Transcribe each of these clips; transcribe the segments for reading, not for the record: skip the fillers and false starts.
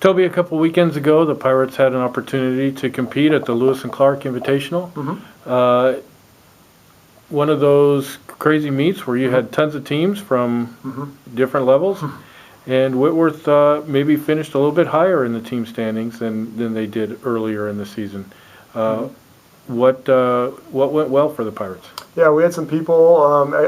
Toby, a couple weekends ago, the Pirates had an opportunity to compete at the Lewis and Clark Invitational. One of those crazy meets where you had tons of teams from different levels, and Whitworth maybe finished a little bit higher in the team standings than they did earlier in the season. What went well for the Pirates? Yeah, we had some people,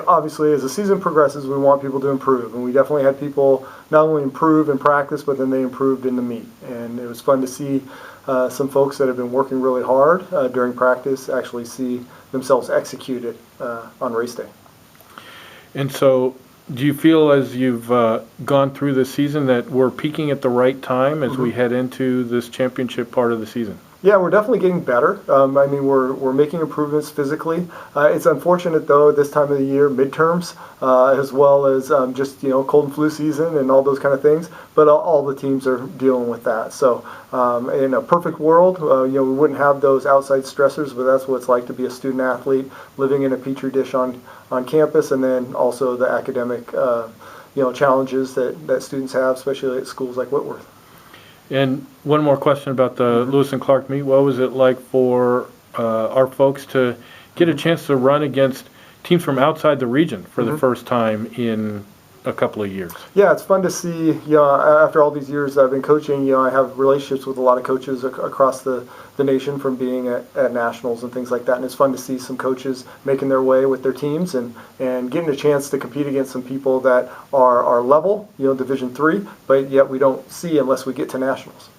obviously as the season progresses we want people to improve, and we definitely had people not only improve in practice but then they improved in the meet, and it was fun to see some folks that have been working really hard during practice actually see themselves executed on race day. And so do you feel as you've gone through the season that we're peaking at the right time as we head into this championship part of the season? Yeah, we're definitely getting better. I mean, we're making improvements physically. It's unfortunate, though, this time of the year, midterms, as well as just, cold and flu season and all those kind of things. But all the teams are dealing with that. So in a perfect world, we wouldn't have those outside stressors, but that's what it's like to be a student athlete living in a petri dish on campus, and then also the academic, challenges that students have, especially at schools like Whitworth. And one more question about the Lewis and Clark meet. What was it like for our folks to get a chance to run against teams from outside the region for the first time in a couple of years? Yeah, it's fun to see. After all these years I've been coaching, I have relationships with a lot of coaches across the nation from being at nationals and things like that. And it's fun to see some coaches making their way with their teams and getting a chance to compete against some people that are our level, Division III, but yet we don't see unless we get to nationals.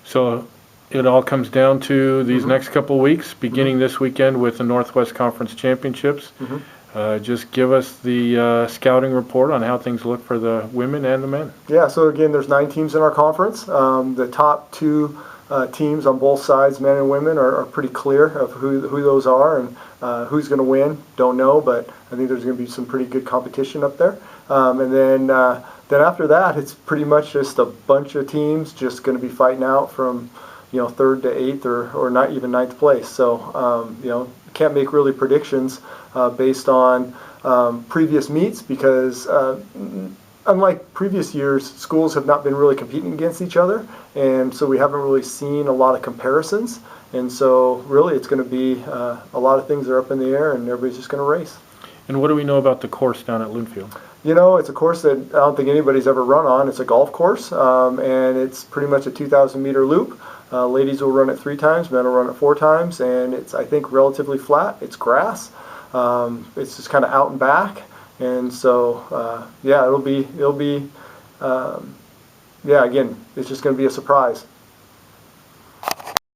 So it all comes down to these next couple of weeks, beginning this weekend with the Northwest Conference Championships. Just give us the scouting report on how things look for the women and the men. Yeah, so again, there's 9 teams in our conference. The top 2 teams on both sides, men and women, are pretty clear of who those are, and who's going to win, don't know, but I think there's going to be some pretty good competition up there. And then after that, it's pretty much just a bunch of teams just going to be fighting out from 3rd to 8th or not even 9th place. So can't make really predictions based on previous meets, because unlike previous years, schools have not been really competing against each other, and so we haven't really seen a lot of comparisons. And so really it's going to be a lot of things are up in the air, and everybody's just going to race. And what do we know about the course down at Linfield? It's a course that I don't think anybody's ever run on. It's a golf course, and it's pretty much a 2,000-meter loop. Ladies will run it 3 times, men will run it 4 times, and it's, I think, relatively flat. It's grass. It's just kind of out and back, and so it'll be again, it's just going to be a surprise.